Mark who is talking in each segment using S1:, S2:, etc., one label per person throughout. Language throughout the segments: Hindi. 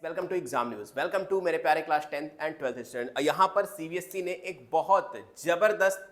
S1: Welcome to exam news. Welcome to मेरे प्यारे class 10th and 12th student. यहाँ पर सीबीएसई ने एक बहुत जबरदस्त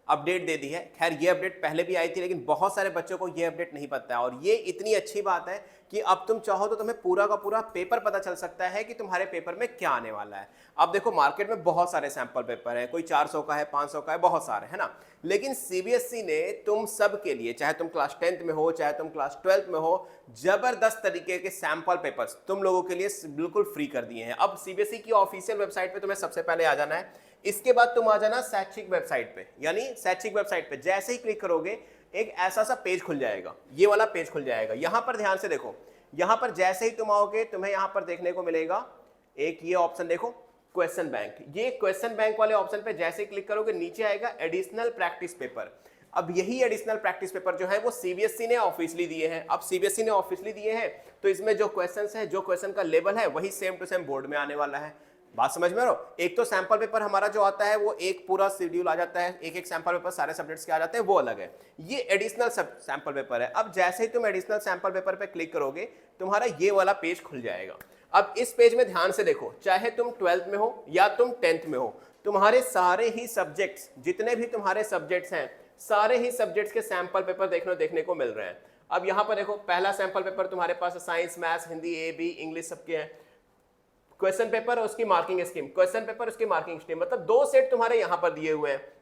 S1: अपडेट दे दी है। खैर ये अपडेट पहले भी आई थी, लेकिन बहुत सारे बच्चों को ये अपडेट नहीं पता है और ये इतनी अच्छी बात है कि अब तुम चाहो तो तुम्हें पूरा का पूरा पेपर पता चल सकता है कि तुम्हारे पेपर में क्या आने वाला है। अब देखो मार्केट में बहुत सारे सैंपल पेपर हैं, कोई 400 का है, 500 का है, बहुत सारे है ना। लेकिन सीबीएसई ने तुम सब के लिए, चाहे तुम क्लास 10th में हो चाहे तुम क्लास 12th में हो, जबरदस्त तरीके के सैंपल पेपर्स तुम लोगों के लिए बिल्कुल फ्री कर दिए हैं। अब सीबीएसई की ऑफिशियल वेबसाइट पे तुम्हें सबसे पहले आ जाना है। इसके बाद तुम आ जाना शैक्षिक वेबसाइट पे, यानी शैक्षिक वेबसाइट पे जैसे ही क्लिक करोगे एक ऐसा सा पेज खुल जाएगा, ये वाला पेज खुल जाएगा। यहां पर ध्यान से देखो, यहां पर जैसे ही तुम आओगे तुम्हें यहां पर देखने को मिलेगा एक ये ऑप्शन, देखो क्वेश्चन बैंक। ये क्वेश्चन बैंक वाले ऑप्शन पे जैसे ही क्लिक करोगे नीचे आएगा एडिशनल प्रैक्टिस पेपर। अब यही एडिशनल प्रैक्टिस पेपर जो है वो सीबीएसई ने ऑफिशियली दिए हैं। अब सीबीएसई ने ऑफिशियली दिए हैं तो इसमें जो क्वेश्चंस है, जो क्वेश्चन का लेवल है, वही सेम टू सेम बोर्ड में आने वाला है। बात समझ में आ रहा हो? एक तो सैंपल पेपर हमारा जो आता है वो एक पूरा शेड्यूल आ जाता है, एक एक सैंपल पेपर सारे सब्जेक्ट्स के आ जाते हैं, वो अलग है। ये एडिशनल सैंपल पेपर है। अब जैसे ही तुम एडिशनल सैंपल पेपर पे क्लिक करोगे तुम्हारा ये वाला पेज खुल जाएगा। अब इस पेज में ध्यान से देखो, चाहे तुम 12th में हो या तुम 10th में हो, तुम्हारे सारे ही सब्जेक्ट्स, जितने भी तुम्हारे सब्जेक्ट्स हैं, सारे ही सब्जेक्ट्स के सैंपल पेपर देखने को मिल रहे हैं। अब यहां पर देखो, पहला सैंपल पेपर तुम्हारे पास science, maths, Hindi, A B, English सबके हैं। क्वेश्चन पेपर और उसकी मार्किंग स्कीम, क्वेश्चन पेपर उसकी मार्किंग स्कीम, मतलब दो सेट तुम्हारे यहां पर दिए हुए हैं।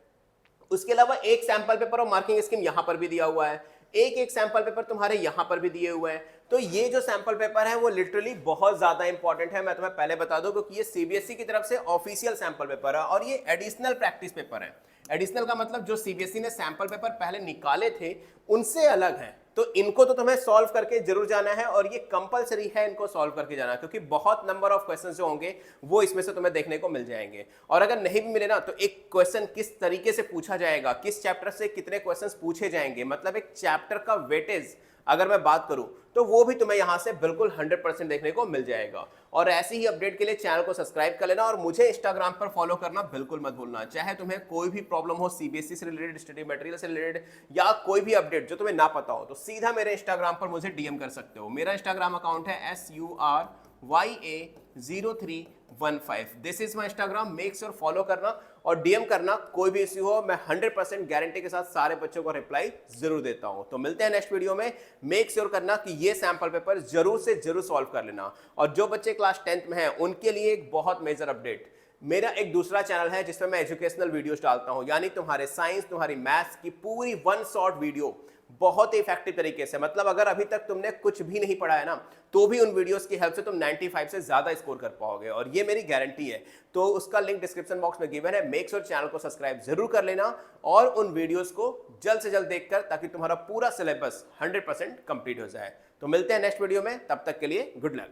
S1: उसके अलावा एक सैंपल पेपर और मार्किंग स्कीम यहां पर भी दिया हुआ है, एक एक सैंपल पेपर तुम्हारे यहां पर भी दिए हुए हैं। तो ये जो सैंपल पेपर है वो लिटरली बहुत ज्यादा इंपॉर्टेंट है, मैं तुम्हें पहले बता दूं, क्योंकि ये सीबीएसई की तरफ से ऑफिशियल सैंपल पेपर है और ये एडिशनल प्रैक्टिस पेपर है। एडिशनल का मतलब जो सीबीएसई ने सैंपल पेपर पहले निकाले थे उनसे अलग है। तो इनको तो तुम्हें सॉल्व करके जरूर जाना है और ये कंपलसरी है इनको सॉल्व करके जाना, क्योंकि बहुत नंबर ऑफ क्वेश्चंस जो होंगे वो इसमें से तुम्हें देखने को मिल जाएंगे। और अगर नहीं भी मिले ना तो एक क्वेश्चन किस तरीके से पूछा जाएगा, किस चैप्टर से कितने क्वेश्चंस पूछे जाएंगे, मतलब एक चैप्टर का वेटेज अगर मैं बात करूं तो वो भी तुम्हें यहां से बिल्कुल 100% देखने को मिल जाएगा। और ऐसी ही अपडेट के लिए चैनल को सब्सक्राइब कर लेना और मुझे इंस्टाग्राम पर फॉलो करना बिल्कुल मत भूलना। चाहे तुम्हें कोई भी प्रॉब्लम हो सीबीएसई से रिलेटेड, स्टडी मटेरियल से रिलेटेड, या कोई भी अपडेट जो तुम्हें ना पता हो, तो सीधा मेरे इंस्टाग्राम पर मुझे डीएम कर सकते हो। मेरा इंस्टाग्राम अकाउंट है SURYA0315। This is my Instagram, make sure follow करना और डीएम करना। कोई भी इश्यू हो मैं 100% गारंटी के साथ सारे बच्चों को रिप्लाई जरूर देता हूं। तो मिलते हैं नेक्स्ट वीडियो में। मेक श्योर करना कि ये सैंपल पेपर जरूर से जरूर सॉल्व कर लेना। और जो बच्चे क्लास 10th में हैं उनके लिए एक बहुत मेजर अपडेट, मेरा एक दूसरा चैनल है जिसमें मैं एजुकेशनल वीडियोस डालता हूं, यानी तुम्हारे साइंस, तुम्हारी मैथ्स की पूरी वन शॉट वीडियो बहुत ही इफेक्टिव तरीके से, मतलब अगर अभी तक तुमने कुछ भी नहीं पढ़ा है ना तो भी उन वीडियोस की हेल्प से तुम 95 से ज्यादा स्कोर कर पाओगे, और ये मेरी गारंटी है। तो उसका लिंक डिस्क्रिप्शन बॉक्स में गिवन है। मेक श्योर चैनल को सब्सक्राइब जरूर कर लेना और उन वीडियोस को जल्द से जल्द देखकर, ताकि तुम्हारा पूरा सिलेबस 100% कंप्लीट हो जाए। तो मिलते हैं नेक्स्ट वीडियो में, तब तक के लिए गुड लक।